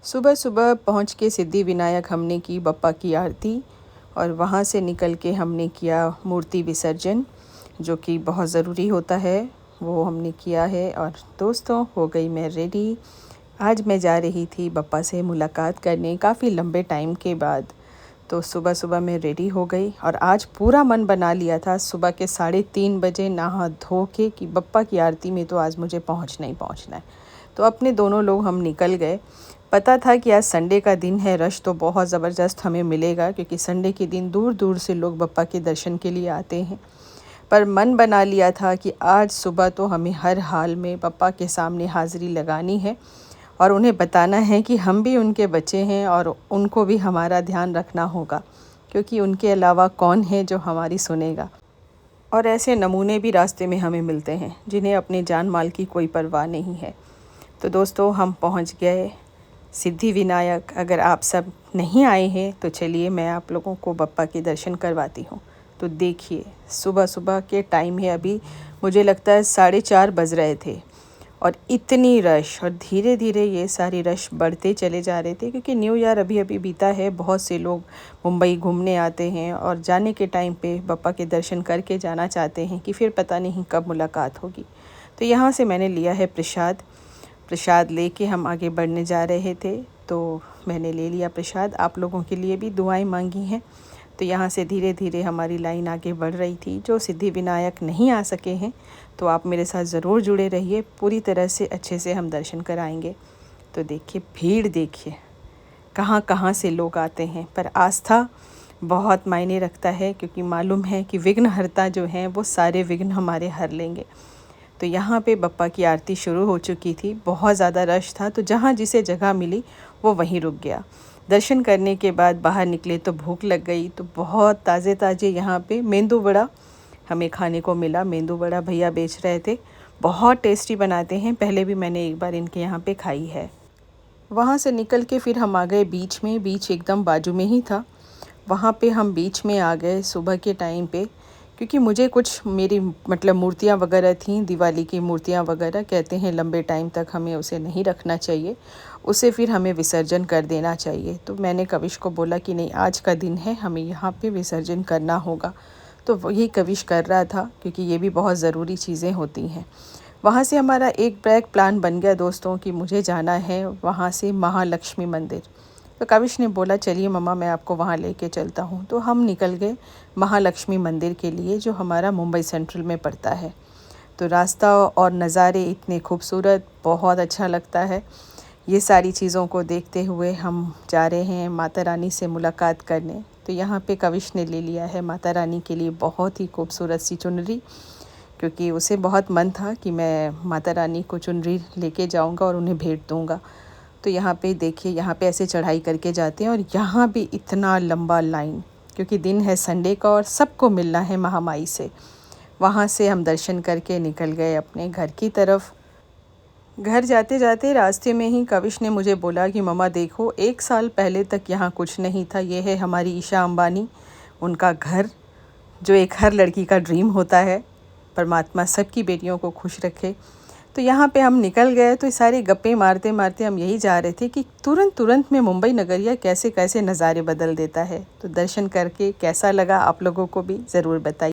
सुबह सुबह पहुंच के सिद्धि विनायक हमने की बप्पा की आरती और वहां से निकल के हमने किया मूर्ति विसर्जन, जो कि बहुत ज़रूरी होता है, वो हमने किया है। और दोस्तों, हो गई मैं रेडी। आज मैं जा रही थी बप्पा से मुलाकात करने काफ़ी लंबे टाइम के बाद। तो सुबह सुबह मैं रेडी हो गई और आज पूरा मन बना लिया था सुबह के 3:30 बजे नहा धो के कि बप्पा की आरती में तो आज मुझे पहुंचना ही पहुंचना है। तो अपने दोनों लोग हम निकल गए। पता था कि आज संडे का दिन है, रश तो बहुत ज़बरदस्त हमें मिलेगा, क्योंकि संडे के दिन दूर दूर से लोग बप्पा के दर्शन के लिए आते हैं। पर मन बना लिया था कि आज सुबह तो हमें हर हाल में बप्पा के सामने हाज़िरी लगानी है और उन्हें बताना है कि हम भी उनके बच्चे हैं और उनको भी हमारा ध्यान रखना होगा, क्योंकि उनके अलावा कौन है जो हमारी सुनेगा। और ऐसे नमूने भी रास्ते में हमें मिलते हैं जिन्हें अपने जान माल की कोई परवाह नहीं है। तो दोस्तों, हम पहुंच गए सिद्धि विनायक। अगर आप सब नहीं आए हैं तो चलिए मैं आप लोगों को बप्पा के दर्शन करवाती हूँ। तो देखिए, सुबह सुबह के टाइम है, अभी मुझे लगता है 4:30 बज रहे थे और इतनी रश, और धीरे धीरे ये सारी रश बढ़ते चले जा रहे थे, क्योंकि न्यू ईयर अभी अभी बीता है। बहुत से लोग मुंबई घूमने आते हैं और जाने के टाइम पे बप्पा के दर्शन करके जाना चाहते हैं कि फिर पता नहीं कब मुलाकात होगी। तो यहाँ से मैंने लिया है प्रसाद लेके हम आगे बढ़ने जा रहे थे। तो मैंने ले लिया प्रसाद, आप लोगों के लिए भी दुआएं मांगी हैं। तो यहाँ से धीरे धीरे हमारी लाइन आगे बढ़ रही थी। जो सिद्धि विनायक नहीं आ सके हैं तो आप मेरे साथ ज़रूर जुड़े रहिए, पूरी तरह से अच्छे से हम दर्शन कराएंगे। तो देखिए, भीड़ देखिए, कहाँ कहाँ से लोग आते हैं। पर आस्था बहुत मायने रखता है, क्योंकि मालूम है कि विघ्नहर्ता जो हैं वो सारे विघ्न हमारे हर लेंगे। तो यहाँ पे बप्पा की आरती शुरू हो चुकी थी। बहुत ज़्यादा रश था, तो जहाँ जिसे जगह मिली वो वहीं रुक गया। दर्शन करने के बाद बाहर निकले तो भूख लग गई, तो बहुत ताज़े ताज़े यहाँ पे मेंदू वड़ा हमें खाने को मिला। मेंदू वड़ा भैया बेच रहे थे, बहुत टेस्टी बनाते हैं। पहले भी मैंने एक बार इनके यहाँ पे खाई है। वहाँ से निकल के फिर हम आ गए बीच में। बीच एकदम बाजू में ही था, वहाँ पे हम बीच में आ गए सुबह के टाइम पे, क्योंकि मुझे कुछ मेरी मूर्तियाँ वगैरह थीं, दिवाली की मूर्तियाँ वगैरह। कहते हैं लंबे टाइम तक हमें उसे नहीं रखना चाहिए, उसे फिर हमें विसर्जन कर देना चाहिए। तो मैंने कविश को बोला कि नहीं, आज का दिन है, हमें यहाँ पे विसर्जन करना होगा। तो वही कविश कर रहा था, क्योंकि ये भी बहुत ज़रूरी चीज़ें होती हैं। वहाँ से हमारा एक ब्रेक प्लान बन गया दोस्तों कि मुझे जाना है वहाँ से महालक्ष्मी मंदिर। तो कविश ने बोला चलिए मम्मा, मैं आपको वहाँ लेके चलता हूँ। तो हम निकल गए महालक्ष्मी मंदिर के लिए, जो हमारा मुंबई सेंट्रल में पड़ता है। तो रास्ता और नज़ारे इतने खूबसूरत, बहुत अच्छा लगता है। ये सारी चीज़ों को देखते हुए हम जा रहे हैं माता रानी से मुलाकात करने। तो यहाँ पे कविश ने ले लिया है माता रानी के लिए बहुत ही खूबसूरत सी चुनरी, क्योंकि उसे बहुत मन था कि मैं माता रानी को चुनरी लेके जाऊँगा और उन्हें भेंट दूँगा। तो यहाँ पे देखिए, यहाँ पे ऐसे चढ़ाई करके जाते हैं और यहाँ भी इतना लंबा लाइन, क्योंकि दिन है संडे का और सबको मिलना है महामाई से। वहाँ से हम दर्शन करके निकल गए अपने घर की तरफ। घर जाते जाते रास्ते में ही कविश ने मुझे बोला कि मम्मा देखो, 1 साल पहले तक यहाँ कुछ नहीं था। ये है हमारी ईशा अंबानी, उनका घर, जो एक हर लड़की का ड्रीम होता है। परमात्मा सबकी बेटियों को खुश रखे। तो यहाँ पे हम निकल गए। तो सारे गप्पे मारते मारते हम यही जा रहे थे कि तुरंत तुरंत में मुंबई नगरिया कैसे कैसे नज़ारे बदल देता है। तो दर्शन करके कैसा लगा आप लोगों को भी ज़रूर बताइए।